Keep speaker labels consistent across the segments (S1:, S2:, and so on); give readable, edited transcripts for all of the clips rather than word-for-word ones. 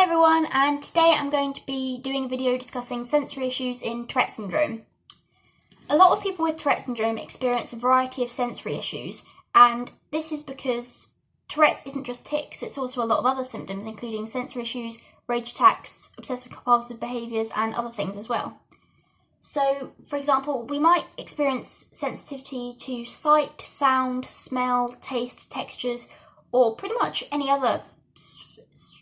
S1: everyone, and today I'm going to be doing a video discussing sensory issues in Tourette syndrome. A lot of people with Tourette syndrome experience a variety of sensory issues, and this is because Tourette's isn't just tics, it's also a lot of other symptoms including sensory issues, rage attacks, obsessive compulsive behaviours and other things as well. So, for example, we might experience sensitivity to sight, sound, smell, taste, textures, or pretty much any other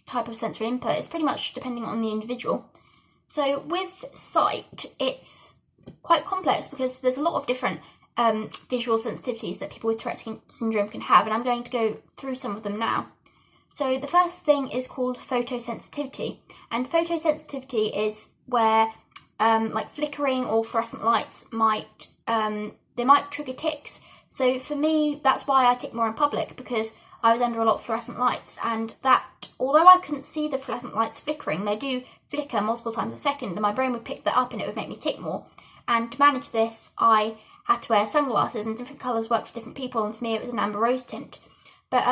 S1: type of sensory input. It's pretty much depending on the individual. So with sight, it's quite complex because there's a lot of different visual sensitivities that people with Tourette syndrome can have, and I'm going to go through some of them now. So the first thing is called photosensitivity, and photosensitivity is where like flickering or fluorescent lights might trigger tics. So for me, that's why I tic more in public, because I was under a lot of fluorescent lights, and that, although I couldn't see the fluorescent lights flickering, they do flicker multiple times a second, and my brain would pick that up and it would make me tic more. And to manage this, I had to wear sunglasses, and different colours work for different people, and for me it was an amber rose tint. But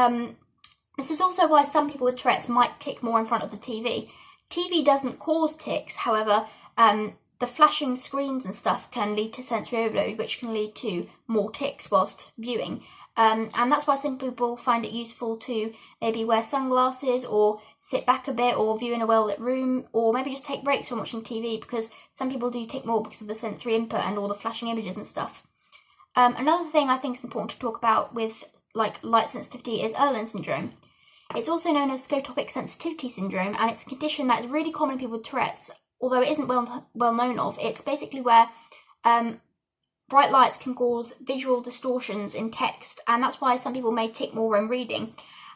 S1: this is also why some people with Tourette's might tic more in front of the TV. TV doesn't cause tics, however, the flashing screens and stuff can lead to sensory overload, which can lead to more tics whilst viewing. And that's why some people find it useful to maybe wear sunglasses or sit back a bit or view in a well-lit room, or maybe just take breaks when watching TV, because some people do tic more because of the sensory input and all the flashing images and stuff. Another thing I think is important to talk about with like light sensitivity is Irlen Syndrome. It's also known as scotopic sensitivity syndrome, and it's a condition that is really common in people with Tourette's, although it isn't well known of. It's basically where bright lights can cause visual distortions in text, and that's why some people may tic more when reading.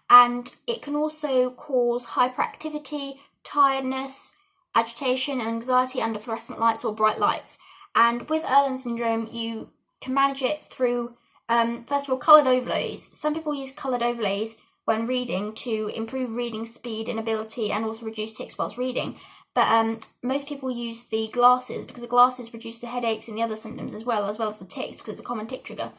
S1: And it can also cause hyperactivity, tiredness, agitation and anxiety under fluorescent lights or bright lights. And with Irlen syndrome, you can manage it through, first of all, coloured overlays. Some people use coloured overlays when reading to improve reading speed and ability and also reduce tics whilst reading. But most people use the glasses because the glasses reduce the headaches and the other symptoms as well as the tics, because it's a common tic trigger.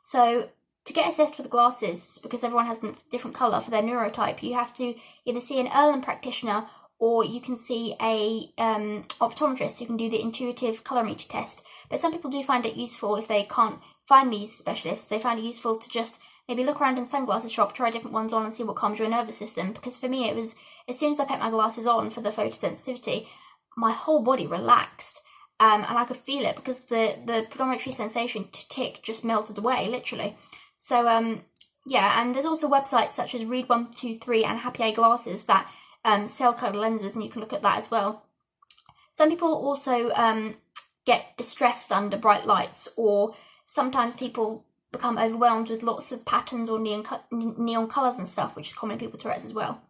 S1: So to get assessed for the glasses, because everyone has a different colour for their neurotype, you have to either see an Irlen practitioner or you can see a optometrist who can do the intuitive colorimeter test. But some people do find it useful if they can't find these specialists. They find it useful to just maybe look around in a sunglasses shop, try different ones on and see what calms your nervous system. Because for me, it was, as soon as I put my glasses on for the photosensitivity, my whole body relaxed. And I could feel it because the predominantly sensation to tic just melted away, literally. So, yeah, and there's also websites such as Read123 and Happy Eye Glasses that sell coloured lenses, and you can look at that as well. Some people also get distressed under bright lights, or sometimes people become overwhelmed with lots of patterns or neon colours and stuff, which is common in people with Tourette's as well.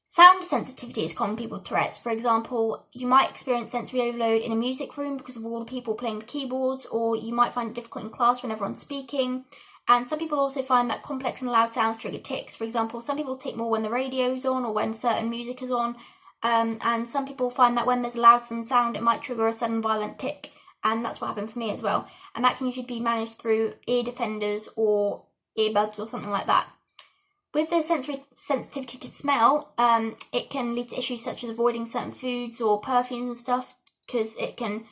S1: Sound sensitivity is common in people with Tourette's. For example, you might experience sensory overload in a music room because of all the people playing the keyboards, or you might find it difficult in class when everyone's speaking. And some people also find that complex and loud sounds trigger tics. For example, some people tic more when the radio is on or when certain music is on. And some people find that when there's a loud sound, it might trigger a sudden violent tic. And that's what happened for me as well. And that can usually be managed through ear defenders or earbuds or something like that. With the sensory sensitivity to smell, it can lead to issues such as avoiding certain foods or perfumes and stuff, because it can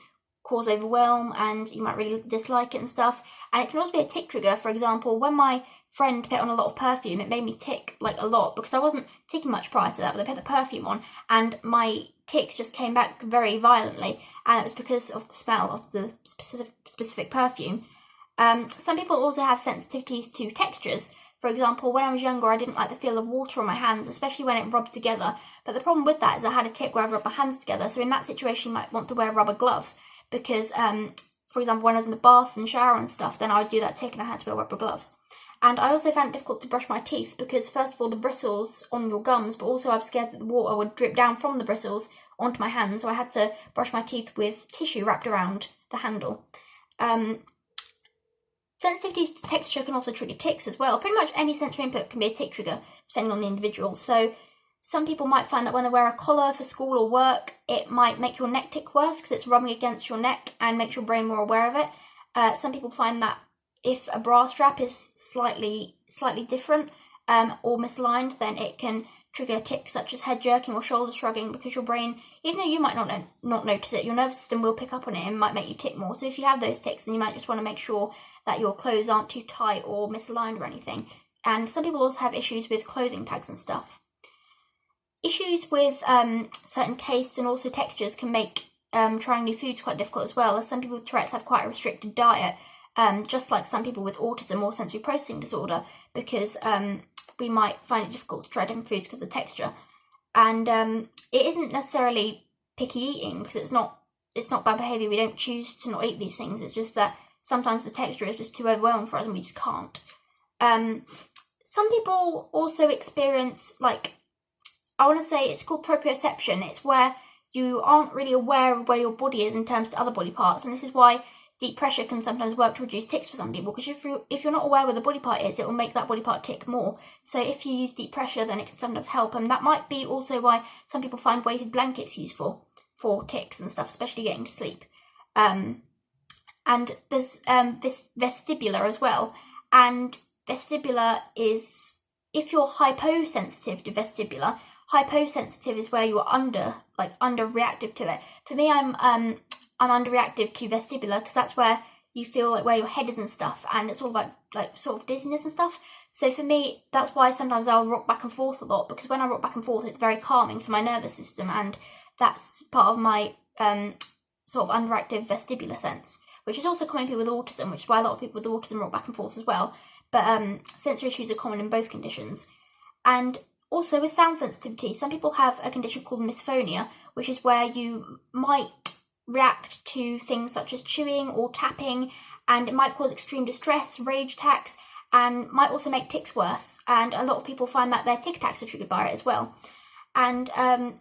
S1: cause overwhelm and you might really dislike it and stuff. And it can also be a tic trigger. For example, when my friend put on a lot of perfume, it made me tic like a lot, because I wasn't ticking much prior to that, but they put the perfume on and my tics just came back very violently, and it was because of the smell of the specific perfume. Some people also have sensitivities to textures. For example, when I was younger, I didn't like the feel of water on my hands, especially when it rubbed together. But the problem with that is I had a tic where I rubbed my hands together. So in that situation, you might want to wear rubber gloves because, for example, when I was in the bath and shower and stuff, then I would do that tic and I had to wear rubber gloves. And I also found it difficult to brush my teeth because, first of all, the bristles on your gums, but also I was scared that the water would drip down from the bristles onto my hands. So I had to brush my teeth with tissue wrapped around the handle. Sensitivity to texture can also trigger tics as well. Pretty much any sensory input can be a tic trigger, depending on the individual. So some people might find that when they wear a collar for school or work, it might make your neck tic worse because it's rubbing against your neck and makes your brain more aware of it. Some people find that if a bra strap is slightly different or misaligned, then it can trigger tics such as head jerking or shoulder shrugging, because your brain, even though you might not notice it, your nervous system will pick up on it and might make you tic more. So if you have those tics, then you might just want to make sure that your clothes aren't too tight or misaligned or anything. And some people also have issues with clothing tags and stuff. Issues with certain tastes and also textures can make trying new foods quite difficult as well, as some people with Tourette's have quite a restricted diet, just like some people with autism or sensory processing disorder, because we might find it difficult to try different foods because of the texture. And it isn't necessarily picky eating, because it's not bad behaviour. We don't choose to not eat these things. It's just that sometimes the texture is just too overwhelming for us and we just can't. Some people also experience, like, I want to say it's called proprioception. It's where you aren't really aware of where your body is in terms to other body parts, and this is why deep pressure can sometimes work to reduce tics for some people, because if you're not aware where the body part is, it will make that body part tic more. So if you use deep pressure, then it can sometimes help, and that might be also why some people find weighted blankets useful for tics and stuff, especially getting to sleep. And there's this vestibular as well, and vestibular is, if you're hyposensitive to vestibular, hyposensitive is where you're underreactive to it. For me, I'm underreactive to vestibular, because that's where you feel like where your head is and stuff, and it's all about like sort of dizziness and stuff. So for me, that's why sometimes I'll rock back and forth a lot, because when I rock back and forth, it's very calming for my nervous system, and that's part of my sort of underactive vestibular sense, which is also common in people with autism, which is why a lot of people with autism rock back and forth as well. But sensory issues are common in both conditions. And also with sound sensitivity, some people have a condition called misophonia, which is where you might react to things such as chewing or tapping, and it might cause extreme distress, rage attacks, and might also make tics worse. And a lot of people find that their tic attacks are triggered by it as well. And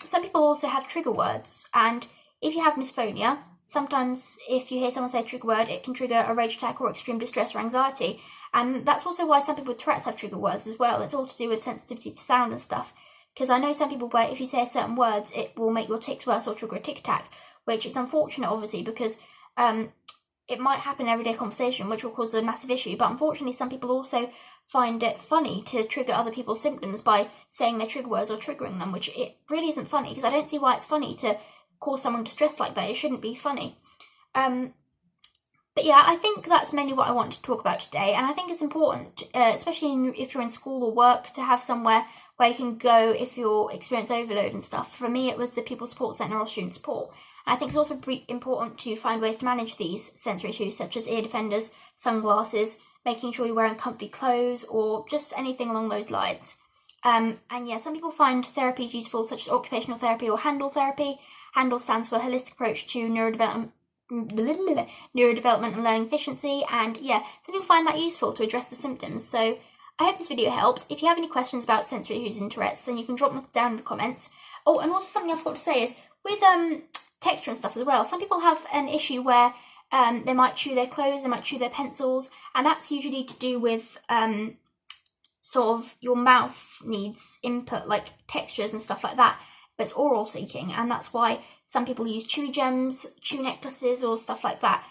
S1: some people also have trigger words, and if you have misophonia, sometimes if you hear someone say a trigger word, it can trigger a rage attack or extreme distress or anxiety. And that's also why some people with Tourette's have trigger words as well. It's all to do with sensitivity to sound and stuff. Because I know some people where if you say certain words, it will make your tics worse or trigger a tic attack, which is unfortunate, obviously, because it might happen in everyday conversation, which will cause a massive issue. But unfortunately, some people also find it funny to trigger other people's symptoms by saying their trigger words or triggering them, which it really isn't funny, because I don't see why it's funny to cause someone distress like that. It shouldn't be funny. But yeah, I think that's mainly what I want to talk about today, and I think it's important, especially if you're in school or work, to have somewhere where you can go if you experience overload and stuff. For me, it was the Pupil Support Centre or Student Support. And I think it's also important to find ways to manage these sensory issues, such as ear defenders, sunglasses, making sure you're wearing comfy clothes, or just anything along those lines. And yeah, some people find therapies useful, such as occupational therapy or Handle therapy. Handle stands for Holistic Approach to Neurodevelopment and Learning Efficiency, and yeah, some people find that useful to address the symptoms. So I hope this video helped. If you have any questions about sensory issues in Tourette's, then you can drop them down in the comments. Oh, and also something I forgot to say is, with texture and stuff as well, some people have an issue where they might chew their clothes, they might chew their pencils, and that's usually to do with sort of your mouth needs input, like textures and stuff like that. But it's oral seeking, and that's why some people use chewy gems, chew necklaces, or stuff like that.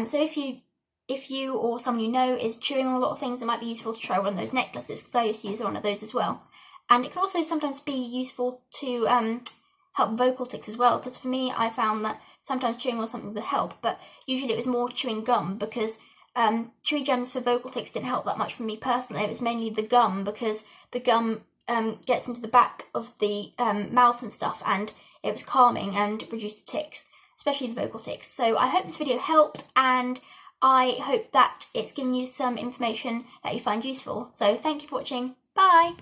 S1: So if you or someone you know is chewing on a lot of things, it might be useful to try one of those necklaces, because I used to use one of those as well. And it can also sometimes be useful to help vocal tics as well, because for me, I found that sometimes chewing on something would help, but usually it was more chewing gum, because chewy gems for vocal tics didn't help that much for me personally. It was mainly the gum, because the gum gets into the back of the mouth and stuff, and it was calming and reduced the tics, especially the vocal tics. So I hope this video helped, and I hope that it's given you some information that you find useful. So thank you for watching. Bye!